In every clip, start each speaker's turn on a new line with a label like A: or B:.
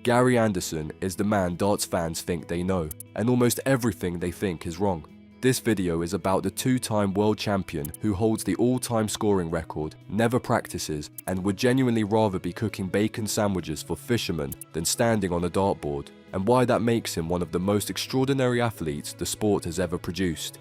A: Gary Anderson is the man darts fans think they know, and almost everything they think is wrong. This video is about the two-time world champion who holds the all-time scoring record, never practices, and would genuinely rather be cooking bacon sandwiches for fishermen than standing on a dartboard, and why that makes him one of the most extraordinary athletes the sport has ever produced.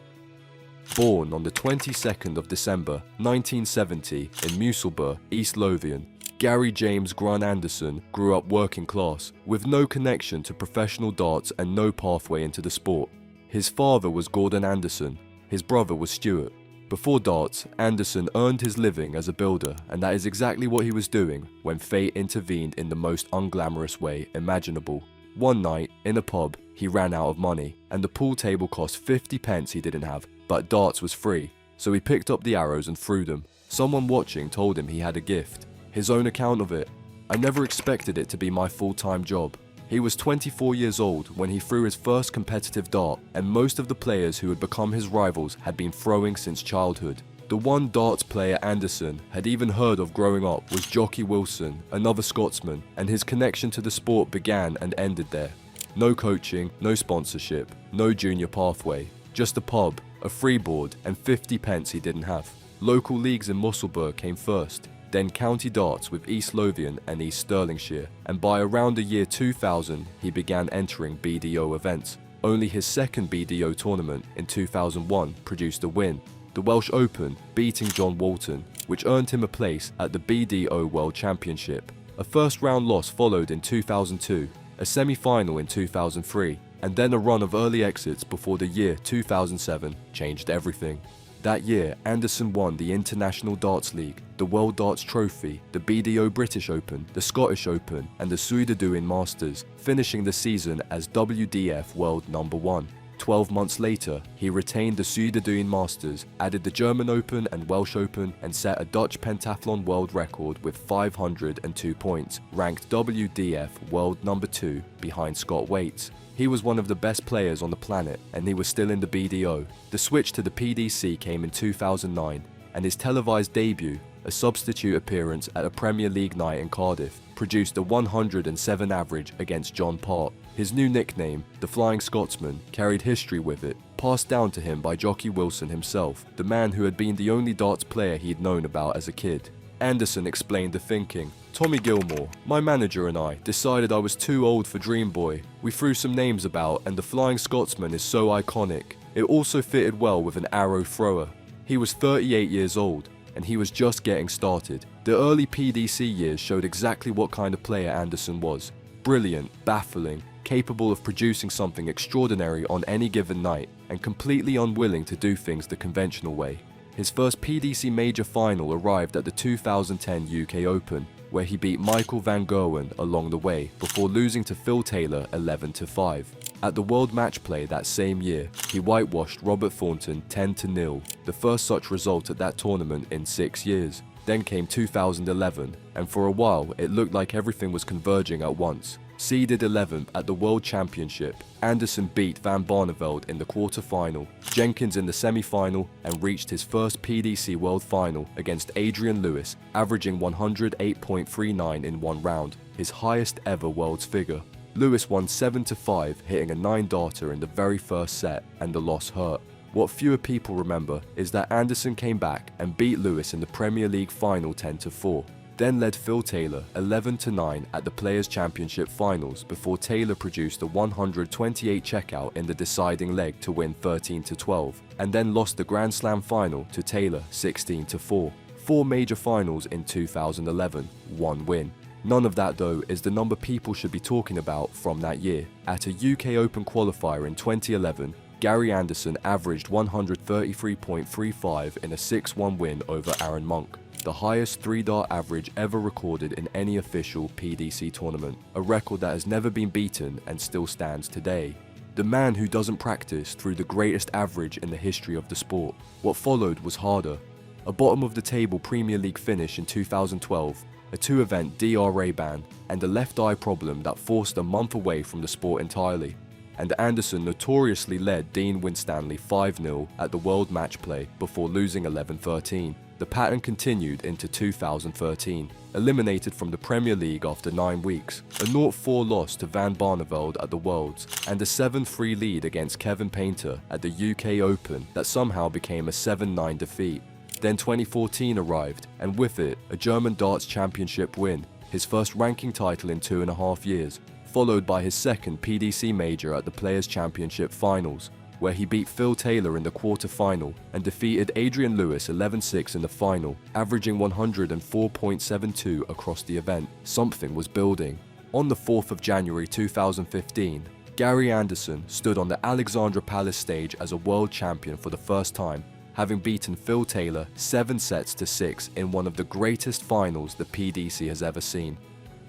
A: Born on the 22nd of December 1970 in Musselburgh, East Lothian, Gary James Grant Anderson grew up working class, with no connection to professional darts and no pathway into the sport. His father was Gordon Anderson, his brother was Stuart. Before darts, Anderson earned his living as a builder, and that is exactly what he was doing when fate intervened in the most unglamorous way imaginable. One night, in a pub, he ran out of money, and the pool table cost 50 pence he didn't have, but darts was free, so he picked up the arrows and threw them. Someone watching told him he had a gift. His own account of it: "I never expected it to be my full-time job." He was 24 years old when he threw his first competitive dart, and most of the players who had become his rivals had been throwing since childhood. The one darts player Anderson had even heard of growing up was Jockey Wilson, another Scotsman, and his connection to the sport began and ended there. No coaching, no sponsorship, no junior pathway, just a pub, a freeboard, and 50 pence he didn't have. Local leagues in Musselburgh came first, then county darts with East Lothian and East Stirlingshire, and by around the year 2000 he began entering BDO events. Only his second BDO tournament in 2001 produced a win, the Welsh Open, beating John Walton, which earned him a place at the BDO World Championship. A first round loss followed in 2002, a semi-final in 2003, and then a run of early exits before the year 2007 changed everything. That year, Anderson won the International Darts League, the World Darts Trophy, the BDO British Open, the Scottish Open, and the Suidaduin Masters, finishing the season as WDF World number 1. 12 months later, he retained the Suidaduin Masters, added the German Open and Welsh Open, and set a Dutch pentathlon world record with 502 points, ranked WDF World number 2 behind Scott Waits. He was one of the best players on the planet, and he was still in the BDO. The switch to the PDC came in 2009, and his televised debut, a substitute appearance at a Premier League night in Cardiff, produced a 107 average against John Part. His new nickname, the Flying Scotsman, carried history with it, passed down to him by Jockey Wilson himself, the man who had been the only darts player he'd known about as a kid. Anderson explained the thinking. "Tommy Gilmore, my manager, and I decided I was too old for Dream Boy. We threw some names about, and the Flying Scotsman is so iconic. It also fitted well with an arrow thrower." He was 38 years old, and he was just getting started. The early PDC years showed exactly what kind of player Anderson was. Brilliant, baffling, capable of producing something extraordinary on any given night, and completely unwilling to do things the conventional way. His first PDC major final arrived at the 2010 UK Open, where he beat Michael van Gerwen along the way before losing to Phil Taylor 11-5. At the World Match Play that same year, he whitewashed Robert Thornton 10-0, the first such result at that tournament in 6 years. Then came 2011, and for a while it looked like everything was converging at once. Seeded 11th at the World Championship, Anderson beat Van Barneveld in the quarter-final, Jenkins in the semi-final, and reached his first PDC World Final against Adrian Lewis, averaging 108.39 in one round, his highest ever Worlds figure. Lewis won 7-5, hitting a 9-darter in the very first set, and the loss hurt. What fewer people remember is that Anderson came back and beat Lewis in the Premier League final 10-4. Then led Phil Taylor 11-9 at the Players' Championship finals before Taylor produced a 128 checkout in the deciding leg to win 13-12, and then lost the Grand Slam final to Taylor 16-4. 4 major finals in 2011, 1 win. None of that though is the number people should be talking about from that year. At a UK Open qualifier in 2011, Gary Anderson averaged 133.35 in a 6-1 win over Aaron Monk, the highest 3-dart average ever recorded in any official PDC tournament, a record that has never been beaten and still stands today. The man who doesn't practice threw the greatest average in the history of the sport. What followed was harder. A bottom-of-the-table Premier League finish in 2012, a 2-event DRA ban, and a left eye problem that forced a month away from the sport entirely. and Anderson notoriously led Dean Winstanley 5-0 at the World Match Play before losing 11-13. The pattern continued into 2013, eliminated from the Premier League after 9 weeks, a 0-4 loss to Van Barneveld at the Worlds, and a 7-3 lead against Kevin Painter at the UK Open that somehow became a 7-9 defeat. Then 2014 arrived, and with it, a German darts championship win, his first ranking title in 2.5 years, followed by his second PDC major at the Players' Championship Finals, where he beat Phil Taylor in the quarter-final and defeated Adrian Lewis 11-6 in the final, averaging 104.72 across the event. Something was building. On the 4th of January 2015, Gary Anderson stood on the Alexandra Palace stage as a world champion for the first time, having beaten Phil Taylor 7-6 in one of the greatest finals the PDC has ever seen.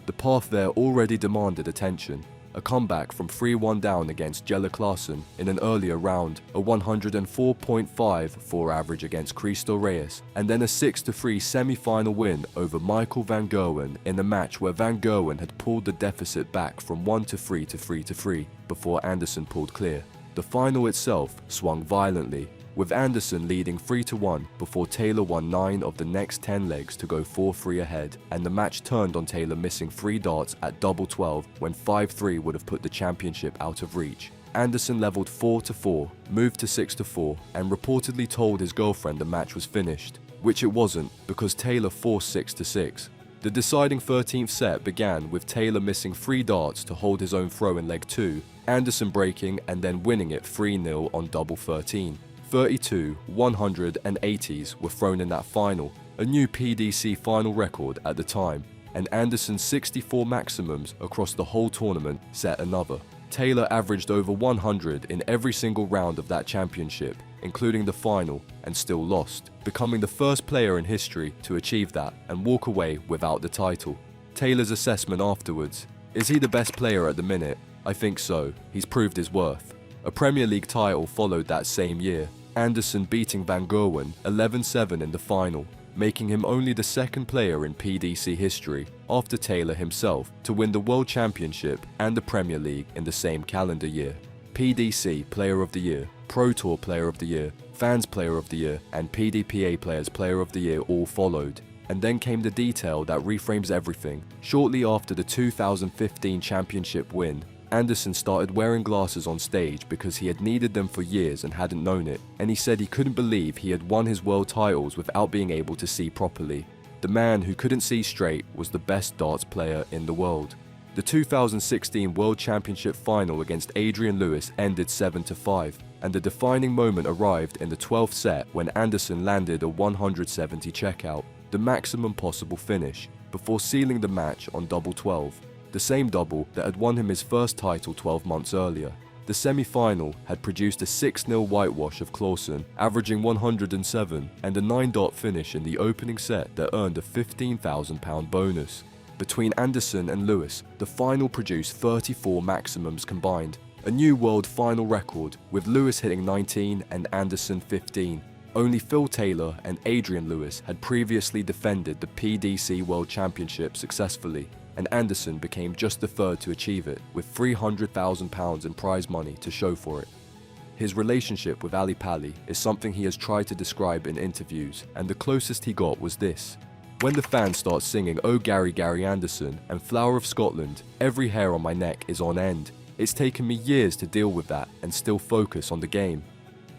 A: The path there already demanded attention. A comeback from 3-1 down against Jelle Klaassen in an earlier round, a 104.54 average against Cristo Reyes, and then a 6-3 semi-final win over Michael van Gerwen in a match where van Gerwen had pulled the deficit back from 1-3 to 3-3 before Anderson pulled clear. The final itself swung violently, with Anderson leading 3-1 before Taylor won 9 of the next 10 legs to go 4-3 ahead, and the match turned on Taylor missing 3 darts at double 12 when 5-3 would have put the championship out of reach. Anderson levelled 4-4, moved to 6-4, and reportedly told his girlfriend the match was finished, which it wasn't because Taylor forced 6-6. The deciding 13th set began with Taylor missing 3 darts to hold his own throw in leg 2, Anderson breaking and then winning it 3-0 on double 13. 32 180s were thrown in that final, a new PDC final record at the time, and Anderson's 64 maximums across the whole tournament set another. Taylor averaged over 100 in every single round of that championship, including the final, and still lost, becoming the first player in history to achieve that and walk away without the title. Taylor's assessment afterwards: is he the best player at the minute? I think so. He's proved his worth. A Premier League title followed that same year, Anderson beating Van Gerwen 11-7 in the final, making him only the second player in PDC history, after Taylor himself, to win the World Championship and the Premier League in the same calendar year. PDC Player of the Year, Pro Tour Player of the Year, Fans Player of the Year, and PDPA Players Player of the Year all followed. And then came the detail that reframes everything. Shortly after the 2015 championship win, Anderson started wearing glasses on stage because he had needed them for years and hadn't known it, and he said he couldn't believe he had won his world titles without being able to see properly. The man who couldn't see straight was the best darts player in the world. The 2016 World Championship final against Adrian Lewis ended 7-5, and the defining moment arrived in the 12th set when Anderson landed a 170 checkout, the maximum possible finish, before sealing the match on double 12. The same double that had won him his first title 12 months earlier. The semi-final had produced a 6-0 whitewash of Klaassen, averaging 107, and a 9-dot finish in the opening set that earned a £15,000 bonus. Between Anderson and Lewis, the final produced 34 maximums combined, a new world final record, with Lewis hitting 19 and Anderson 15. Only Phil Taylor and Adrian Lewis had previously defended the PDC World Championship successfully, and Anderson became just the third to achieve it, with £300,000 in prize money to show for it. His relationship with Ali Pali is something he has tried to describe in interviews, and the closest he got was this: when the fans start singing "Oh Gary, Gary Anderson" and "Flower of Scotland," every hair on my neck is on end. It's taken me years to deal with that and still focus on the game.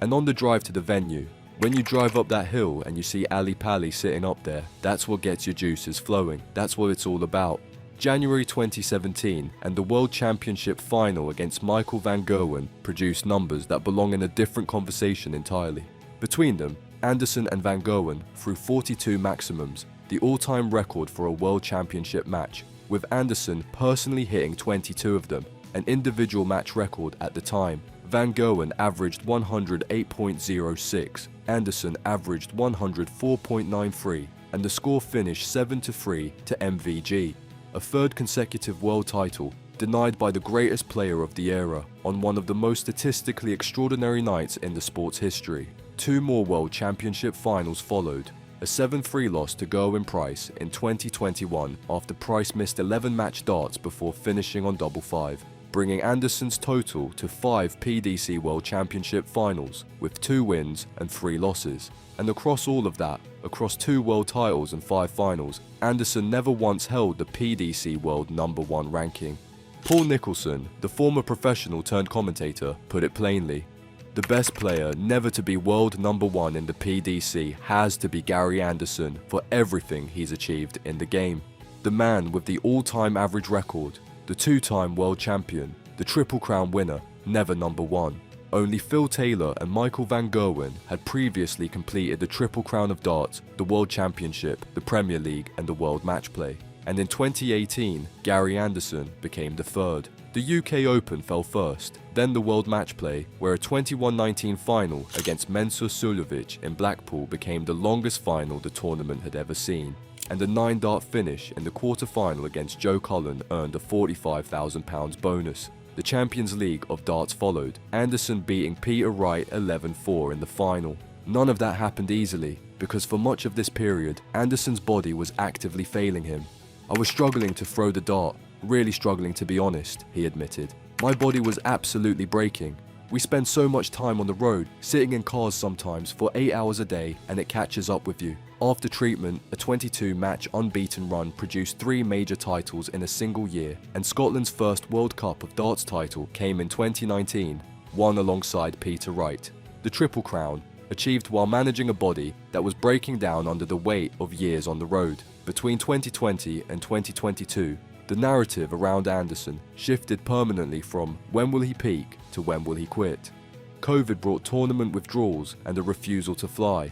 A: And on the drive to the venue, when you drive up that hill and you see Ali Pali sitting up there, that's what gets your juices flowing. That's what it's all about. January 2017 and the World Championship final against Michael van Gerwen produced numbers that belong in a different conversation entirely. Between them, Anderson and van Gerwen threw 42 maximums, the all-time record for a World Championship match, with Anderson personally hitting 22 of them, an individual match record at the time. Van Gerwen averaged 108.06, Anderson averaged 104.93, and the score finished 7-3 to MVG. A third consecutive world title, denied by the greatest player of the era, on one of the most statistically extraordinary nights in the sport's history. 2 more World Championship finals followed, a 7-3 loss to Gerwyn Price in 2021 after Price missed 11 match darts before finishing on double 5, bringing Anderson's total to 5 PDC World Championship finals with 2 wins and 3 losses. And across all of that, across 2 world titles and 5 finals, Anderson never once held the PDC World #1 ranking. Paul Nicholson, the former professional turned commentator, put it plainly: the best player never to be world #1 in the PDC has to be Gary Anderson for everything he's achieved in the game. The man with the all-time average record, the 2-time world champion, the Triple Crown winner, never #1. Only Phil Taylor and Michael van Gerwen had previously completed the Triple Crown of Darts, the World Championship, the Premier League and the World Match Play. And in 2018, Gary Anderson became the 3rd. The UK Open fell first, then the World Match Play, where a 21-19 final against Mensur Suljovic in Blackpool became the longest final the tournament had ever seen, and a 9-dart finish in the quarter-final against Joe Cullen earned a £45,000 bonus. The Champions League of Darts followed, Anderson beating Peter Wright 11-4 in the final. None of that happened easily, because for much of this period, Anderson's body was actively failing him. "I was struggling to throw the dart, really struggling to be honest," he admitted. "My body was absolutely breaking. We spend so much time on the road, sitting in cars sometimes for 8 hours a day, and it catches up with you." After treatment, a 22-match unbeaten run produced 3 major titles in a single year, and Scotland's first World Cup of Darts title came in 2019, won alongside Peter Wright. The Triple Crown, achieved while managing a body that was breaking down under the weight of years on the road. Between 2020 and 2022, the narrative around Anderson shifted permanently from when will he peak to when will he quit. COVID brought tournament withdrawals and a refusal to fly.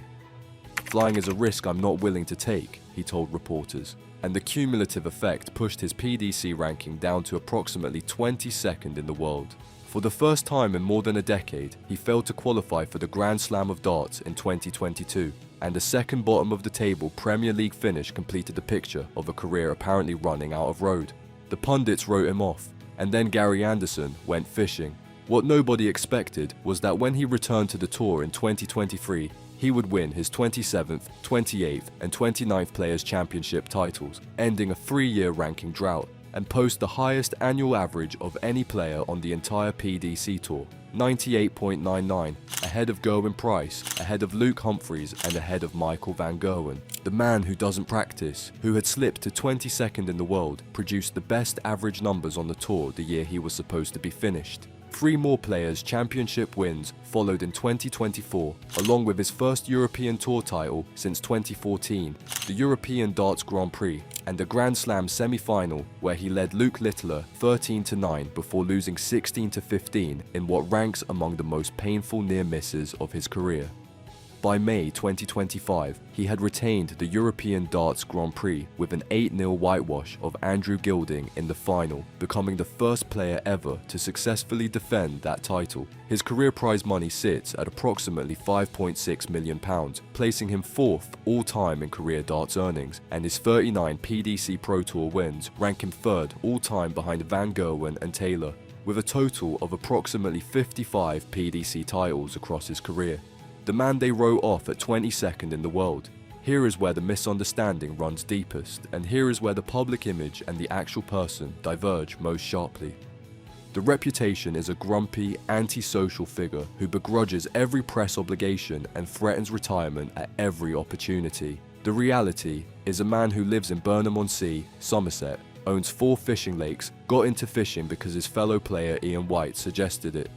A: "Flying is a risk I'm not willing to take," he told reporters, and the cumulative effect pushed his PDC ranking down to approximately 22nd in the world. For the first time in more than a decade, he failed to qualify for the Grand Slam of Darts in 2022, and a second bottom of the table Premier League finish completed the picture of a career apparently running out of road. The pundits wrote him off, and then Gary Anderson went fishing. What nobody expected was that when he returned to the tour in 2023, he would win his 27th, 28th and 29th Players' Championship titles, ending a 3-year ranking drought, and post the highest annual average of any player on the entire PDC Tour, 98.99, ahead of Gerwyn Price, ahead of Luke Humphries and ahead of Michael van Gerwen. The man who doesn't practice, who had slipped to 22nd in the world, produced the best average numbers on the tour the year he was supposed to be finished. 3 more Players' Championship wins followed in 2024, along with his first European Tour title since 2014, the European Darts Grand Prix, and a Grand Slam semi-final where he led Luke Littler 13-9 before losing 16-15 in what ranks among the most painful near misses of his career. By May 2025, he had retained the European Darts Grand Prix with an 8-0 whitewash of Andrew Gilding in the final, becoming the first player ever to successfully defend that title. His career prize money sits at approximately £5.6 million, placing him 4th all-time in career darts earnings, and his 39 PDC Pro Tour wins rank him 3rd all-time behind Van Gerwen and Taylor, with a total of approximately 55 PDC titles across his career. The man they wrote off at 22nd in the world. Here is where the misunderstanding runs deepest, and here is where the public image and the actual person diverge most sharply. The reputation is a grumpy, antisocial figure who begrudges every press obligation and threatens retirement at every opportunity. The reality is a man who lives in Burnham-on-Sea, Somerset, owns 4 fishing lakes, got into fishing because his fellow player Ian White suggested it.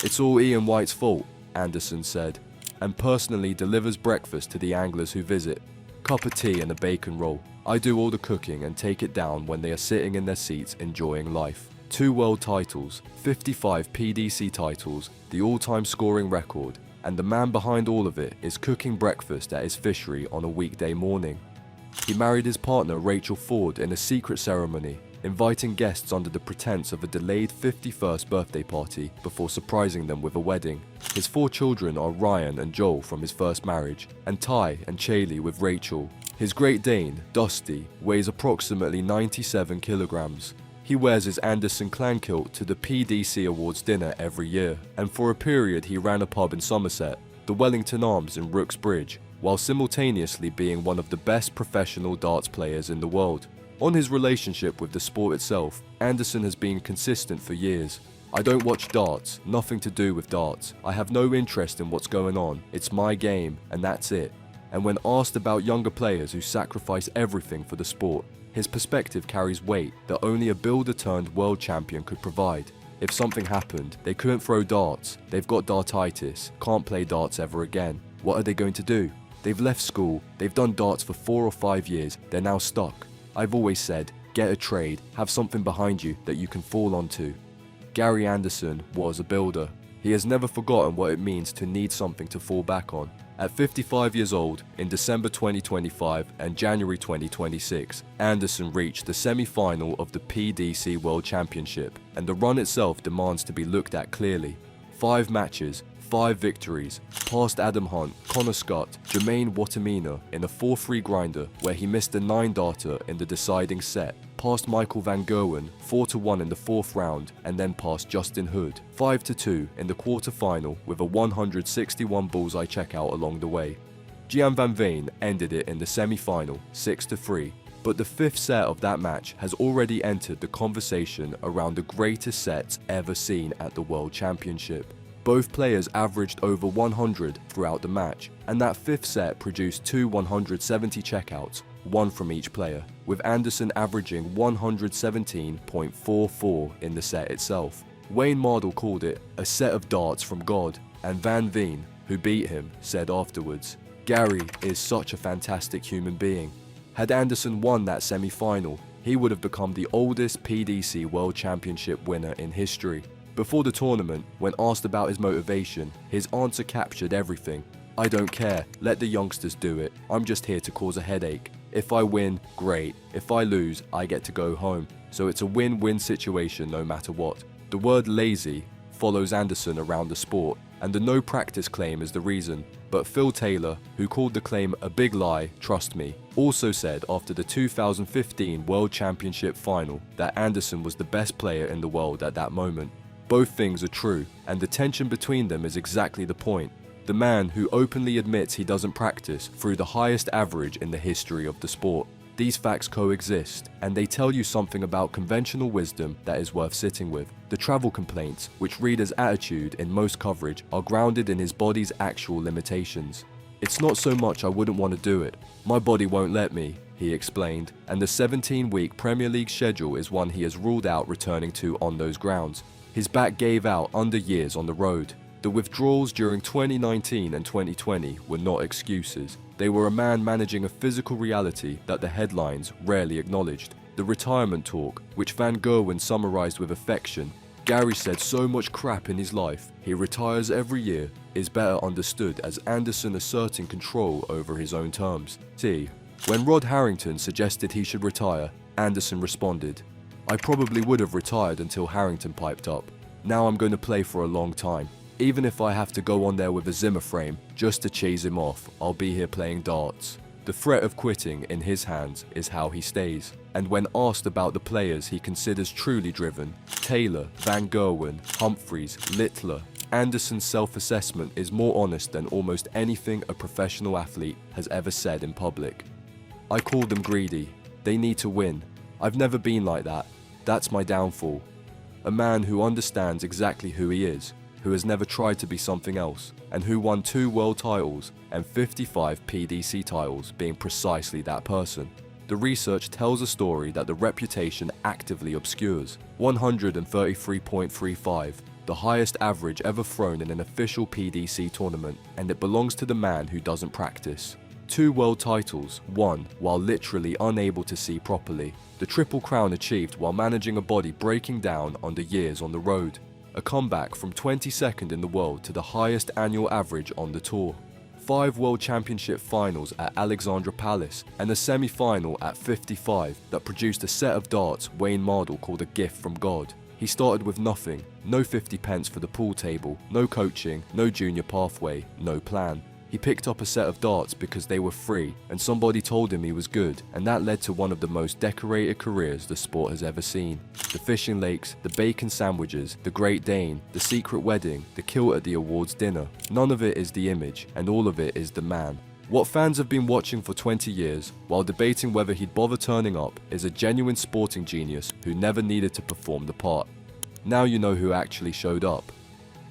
A: "It's all Ian White's fault," Anderson said, and personally delivers breakfast to the anglers who visit. Cup of tea and a bacon roll. I do all the cooking and take it down when they are sitting in their seats enjoying life. 2 world titles, 55 PDC titles, the all-time scoring record, and the man behind all of it is cooking breakfast at his fishery on a weekday morning. He married his partner Rachel Ford in a secret ceremony, inviting guests under the pretense of a delayed 51st birthday party before surprising them with a wedding. His 4 children are Ryan and Joel from his first marriage, and Ty and Chaley with Rachel. His Great Dane, Dusty, weighs approximately 97 kilograms. He wears his Anderson clan kilt to the PDC Awards dinner every year, and for a period he ran a pub in Somerset, the Wellington Arms in Rooks Bridge, while simultaneously being one of the best professional darts players in the world. On his relationship with the sport itself, Anderson has been consistent for years. "I don't watch darts, nothing to do with darts. I have no interest in what's going on. It's my game, and that's it." And when asked about younger players who sacrifice everything for the sport, his perspective carries weight that only a builder-turned world champion could provide. If something happened, they couldn't throw darts, they've got dartitis, can't play darts ever again. What are they going to do? They've left school, they've done darts for 4 or 5 years, they're now stuck. I've always said, get a trade, have something behind you that you can fall onto. Gary Anderson was a builder. He has never forgotten what it means to need something to fall back on. At 55 years old, in December 2025 and January 2026, Anderson reached the semi-final of the PDC World Championship, and the run itself demands to be looked at clearly. 5 matches, 5 victories, past Adam Hunt, Connor Scott, Jermaine Watamina in a 4-3 grinder where he missed a 9-darter in the deciding set, past Michael Van Gerwen 4-1 in the 4th round, and then past Justin Hood 5-2 in the quarter-final with a 161 bullseye checkout along the way. Gian Van Veen ended it in the semi-final 6-3, but the 5th set of that match has already entered the conversation around the greatest sets ever seen at the World Championship. Both players averaged over 100 throughout the match, and that 5th set produced 2 170 checkouts, one from each player, with Anderson averaging 117.44 in the set itself. Wayne Mardle called it a set of darts from God, and Van Veen, who beat him, said afterwards, "Gary is such a fantastic human being." Had Anderson won that semi-final, he would have become the oldest PDC World Championship winner in history. Before the tournament, when asked about his motivation, his answer captured everything. "I don't care, let the youngsters do it, I'm just here to cause a headache. If I win, great. If I lose, I get to go home. So it's a win-win situation no matter what." The word lazy follows Anderson around the sport, and the no practice claim is the reason. But Phil Taylor, who called the claim a big lie, trust me, also said after the 2015 World Championship final that Anderson was the best player in the world at that moment. Both things are true, and the tension between them is exactly the point. The man who openly admits he doesn't practice threw the highest average in the history of the sport. These facts coexist, and they tell you something about conventional wisdom that is worth sitting with. The travel complaints, which read as attitude in most coverage, are grounded in his body's actual limitations. "It's not so much I wouldn't want to do it, my body won't let me," he explained, and the 17-week Premier League schedule is one he has ruled out returning to on those grounds. His back gave out under years on the road. The withdrawals during 2019 and 2020 were not excuses. They were a man managing a physical reality that the headlines rarely acknowledged. The retirement talk, which Van Gerwen summarized with affection, "Gary said so much crap in his life, he retires every year," is better understood as Anderson asserting control over his own terms. See, when Rod Harrington suggested he should retire, Anderson responded, "I probably would have retired until Harrington piped up. Now I'm going to play for a long time. Even if I have to go on there with a Zimmer frame just to cheese him off, I'll be here playing darts." The threat of quitting in his hands is how he stays. And when asked about the players he considers truly driven, Taylor, Van Gerwen, Humphreys, Littler, Anderson's self-assessment is more honest than almost anything a professional athlete has ever said in public. "I call them greedy. They need to win. I've never been like that. That's my downfall." A man who understands exactly who he is, who has never tried to be something else, and who won 2 world titles and 55 PDC titles being precisely that person. The research tells a story that the reputation actively obscures. 133.35, the highest average ever thrown in an official PDC tournament, and it belongs to the man who doesn't practice. 2 world titles, won while literally unable to see properly. The Triple Crown achieved while managing a body breaking down under years on the road. A comeback from 22nd in the world to the highest annual average on the tour. 5 World Championship finals at Alexandra Palace and a semi-final at 55 that produced a set of darts Wayne Mardle called a gift from God. He started with nothing, no 50 pence for the pool table, no coaching, no junior pathway, no plan. He picked up a set of darts because they were free and somebody told him he was good, and that led to one of the most decorated careers the sport has ever seen. The fishing lakes, the bacon sandwiches, the Great Dane, the secret wedding, the kilt at the awards dinner. None of it is the image, and all of it is the man. What fans have been watching for 20 years, while debating whether he'd bother turning up, is a genuine sporting genius who never needed to perform the part. Now you know who actually showed up.